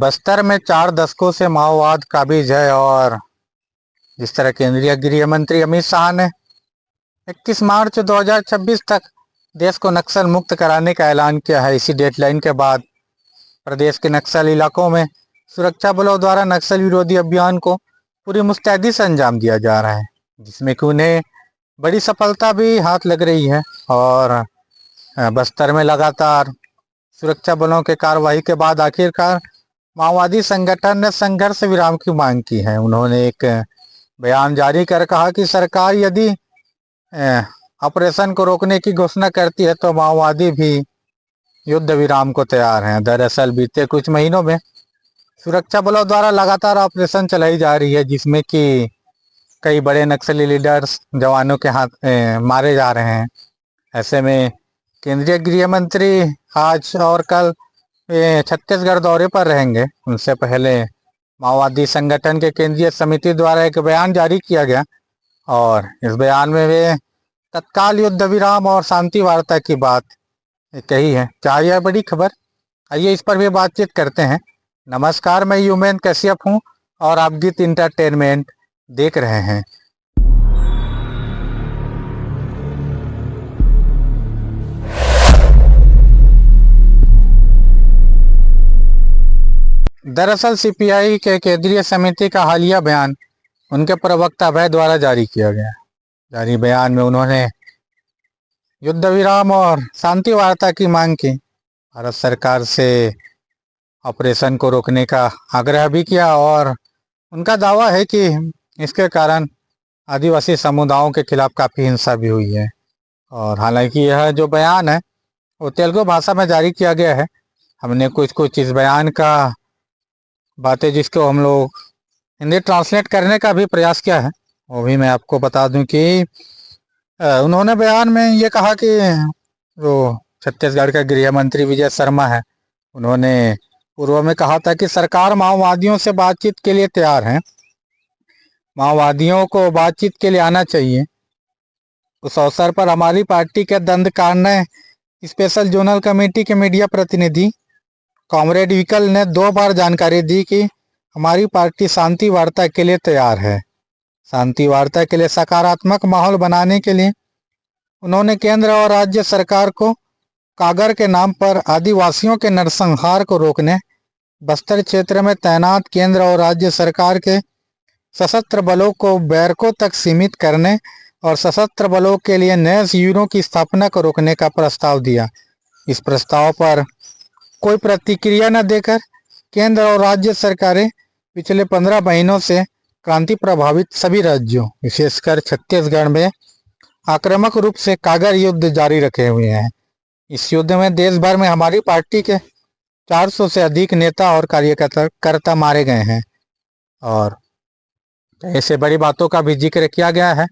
बस्तर में 4 दशकों से माओवाद काबिज है और जिस तरह केंद्रीय गृह मंत्री अमित शाह ने 21 मार्च 2026 तक देश को नक्सल मुक्त कराने का ऐलान किया है, इसी डेडलाइन के बाद प्रदेश के नक्सल इलाकों में सुरक्षा बलों द्वारा नक्सल विरोधी अभियान को पूरी मुस्तैदी से अंजाम दिया जा रहा है, जिसमें कि उन्हें बड़ी सफलता भी हाथ लग रही है। और बस्तर में लगातार सुरक्षा बलों के कार्रवाई के बाद आखिरकार माओवादी संगठन ने संघर्ष विराम की मांग की है। उन्होंने एक बयान जारी कर कहा कि सरकार यदि ऑपरेशन को रोकने की घोषणा करती है तो माओवादी भी युद्ध विराम को तैयार हैं। दरअसल बीते कुछ महीनों में सुरक्षा बलों द्वारा लगातार ऑपरेशन चलाई जा रही है, जिसमें कि कई बड़े नक्सली लीडर्स जवानों के हाथ मारे जा रहे हैं। ऐसे में केंद्रीय गृह मंत्री आज और कल छत्तीसगढ़ दौरे पर रहेंगे। उनसे पहले माओवादी संगठन के केंद्रीय समिति द्वारा एक बयान जारी किया गया और इस बयान में वे तत्काल युद्ध विराम और शांति वार्ता की बात कही है। क्या यह बड़ी खबर? आइए इस पर भी बातचीत करते हैं। नमस्कार, मैं यूमेन कश्यप हूँ और आप गीत इंटरटेनमेंट देख रहे हैं। दरअसल सीपीआई के केंद्रीय समिति का हालिया बयान उनके प्रवक्ता अभय द्वारा जारी किया गया। जारी बयान में उन्होंने युद्ध विराम और शांति वार्ता की मांग की, भारत सरकार से ऑपरेशन को रोकने का आग्रह भी किया और उनका दावा है कि इसके कारण आदिवासी समुदायों के खिलाफ काफ़ी हिंसा भी हुई है। और हालांकि यह जो बयान है वो तेलुगु भाषा में जारी किया गया है। हमने कुछ इस बयान का बातें जिसको हम लोग हिंदी ट्रांसलेट करने का भी प्रयास किया है, वो भी मैं आपको बता दूं कि उन्होंने बयान में ये कहा कि जो छत्तीसगढ़ का गृह मंत्री विजय शर्मा है, उन्होंने पूर्व में कहा था कि सरकार माओवादियों से बातचीत के लिए तैयार है, माओवादियों को बातचीत के लिए आना चाहिए। उस अवसर पर हमारी पार्टी के दंडकारण्य स्पेशल जोनल कमेटी के मीडिया प्रतिनिधि कॉमरेड विकल ने 2 बार जानकारी दी कि हमारी पार्टी शांति वार्ता के लिए तैयार है। शांति वार्ता के लिए सकारात्मक माहौल बनाने के लिए उन्होंने केंद्र और राज्य सरकार को कागर के नाम पर आदिवासियों के नरसंहार को रोकने, बस्तर क्षेत्र में तैनात केंद्र और राज्य सरकार के सशस्त्र बलों को बैरकों तक सीमित करने और सशस्त्र बलों के लिए नए शिविरों की स्थापना को रोकने का प्रस्ताव दिया। इस प्रस्ताव पर कोई प्रतिक्रिया न देकर केंद्र और राज्य सरकारें पिछले 15 महीनों से क्रांति प्रभावित सभी राज्यों, विशेषकर छत्तीसगढ़ में आक्रामक रूप से कागर युद्ध जारी रखे हुए हैं। इस युद्ध में देश भर में हमारी पार्टी के 400 से अधिक नेता और कार्यकर्ता मारे गए हैं और ऐसे बड़ी बातों का भी जिक्र किया गया है।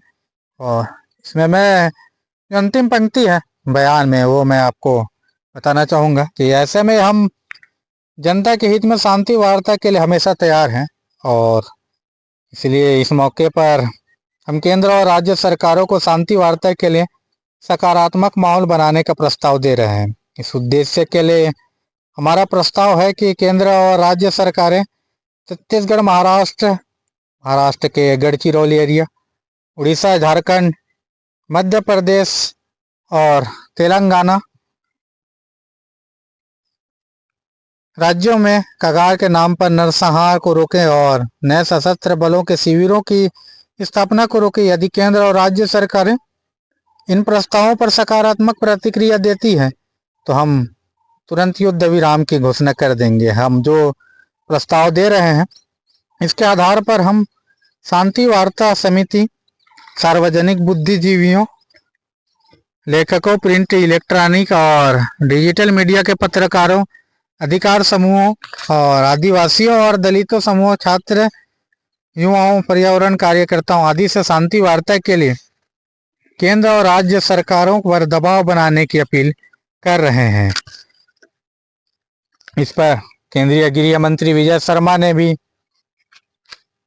और इसमें मैं जो अंतिम पंक्ति है बयान में वो मैं आपको बताना चाहूँगा कि ऐसे में हम जनता के हित में शांति वार्ता के लिए हमेशा तैयार हैं और इसलिए इस मौके पर हम केंद्र और राज्य सरकारों को शांति वार्ता के लिए सकारात्मक माहौल बनाने का प्रस्ताव दे रहे हैं। इस उद्देश्य के लिए हमारा प्रस्ताव है कि केंद्र और राज्य सरकारें छत्तीसगढ़, महाराष्ट्र के गढ़चिरौली एरिया, उड़ीसा, झारखंड, मध्य प्रदेश और तेलंगाना राज्यों में कगार के नाम पर नरसंहार को रोकें और नए सशस्त्र बलों के शिविरों की स्थापना को रोकें। यदि केंद्र और राज्य सरकारें इन प्रस्तावों पर सकारात्मक प्रतिक्रिया देती है तो हम तुरंत युद्ध विराम की घोषणा कर देंगे। हम जो प्रस्ताव दे रहे हैं इसके आधार पर हम शांति वार्ता समिति, सार्वजनिक बुद्धिजीवियों, लेखकों, प्रिंट, इलेक्ट्रॉनिक और डिजिटल मीडिया के पत्रकारों, अधिकार समूहों और आदिवासियों और दलितों समूहों, छात्र, युवाओं, पर्यावरण कार्यकर्ताओं आदि से शांति वार्ता के लिए केंद्र और राज्य सरकारों पर दबाव बनाने की अपील कर रहे हैं। इस पर केंद्रीय गृह मंत्री विजय शर्मा ने भी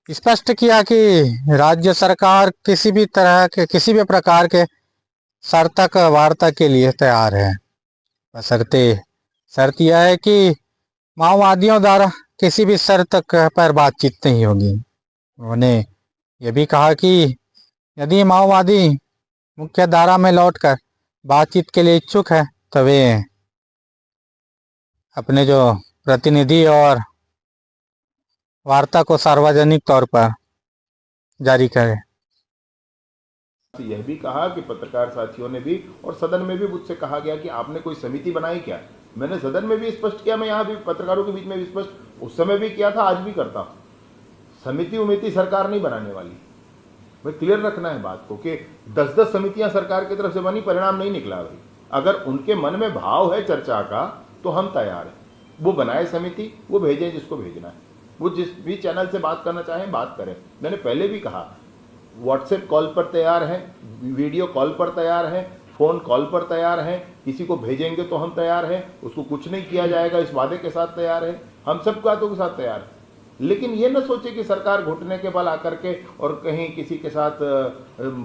स्पष्ट किया कि राज्य सरकार किसी भी प्रकार के सार्थक वार्ता के लिए तैयार है, बशर्ते शर्त यह है कि माओवादियों द्वारा किसी भी शर्त पर बातचीत नहीं होगी। उन्होंने ये भी कहा कि यदि माओवादी मुख्य धारा में लौटकर बातचीत के लिए इच्छुक है तो वे अपने जो प्रतिनिधि और वार्ता को सार्वजनिक तौर पर जारी करें। यह भी कहा कि पत्रकार साथियों ने भी और सदन में भी मुझसे कहा गया कि आपने कोई समिति बनाई क्या। मैंने सदन में भी स्पष्ट किया, मैं यहाँ भी पत्रकारों के बीच में भी स्पष्ट उस समय भी किया था, आज भी करता हूँ। समिति उमिति सरकार नहीं बनाने वाली। भाई क्लियर रखना है बात को कि 10-10 समितियां सरकार की तरफ से बनी, परिणाम नहीं निकला। भाई अगर उनके मन में भाव है चर्चा का तो हम तैयार हैं। वो बनाए समिति, वो भेजें जिसको भेजना है, वो जिस भी चैनल से बात करना चाहें बात करें। मैंने पहले भी कहा व्हाट्सएप कॉल पर तैयार हैं, वीडियो कॉल पर तैयार हैं, फ़ोन कॉल पर तैयार हैं, किसी को भेजेंगे तो हम तैयार हैं, उसको कुछ नहीं किया जाएगा इस वादे के साथ तैयार हैं, हम सब बातों के साथ तैयार हैं। लेकिन ये न सोचे कि सरकार घुटने के बल आकर के और कहीं किसी के साथ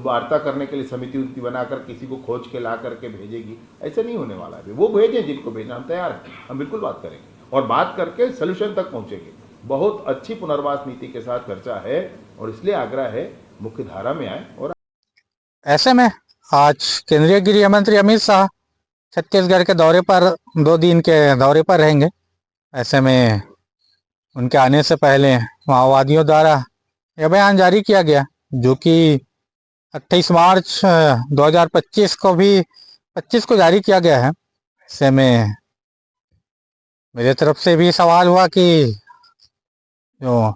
वार्ता करने के लिए समिति उमिति बनाकर किसी को खोज के ला करके भेजेगी, ऐसे नहीं होने वाला है। वो भेजें जिनको भेजना, हम तैयार हैं, हम बिल्कुल बात करेंगे और बात करके सोल्यूशन तक पहुँचेंगे। बहुत अच्छी पुनर्वास नीति के साथ चर्चा है और इसलिए आग्रह है मुख्य धारा में आए। और ऐसे में आज केंद्रीय गृह मंत्री अमित शाह छत्तीसगढ़ के दौरे पर 2 दिन के दौरे पर रहेंगे। ऐसे में उनके आने से पहले माओवादियों द्वारा यह बयान जारी किया गया जो कि 28 मार्च 2025 को जारी किया गया है। ऐसे में मेरे तरफ से भी सवाल हुआ कि जो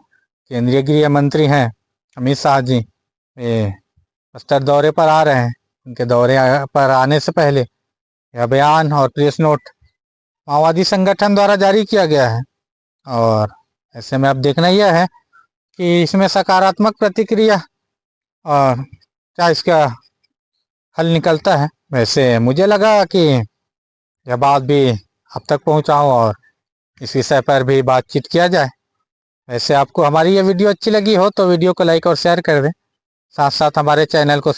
केंद्रीय गृह मंत्री हैं अमित शाह जी, वे बस्तर दौरे पर आ रहे हैं। उनके दौरे पर आने से पहले यह बयान और प्रेस नोट माओवादी संगठन द्वारा जारी किया गया है और ऐसे में अब देखना यह है कि इसमें सकारात्मक प्रतिक्रिया और क्या इसका हल निकलता है। वैसे मुझे लगा कि यह बात भी अब तक पहुंचाऊं और इस विषय पर भी बातचीत किया जाए। वैसे आपको हमारी ये वीडियो अच्छी लगी हो तो वीडियो को लाइक और शेयर कर दें, साथ साथ हमारे चैनल को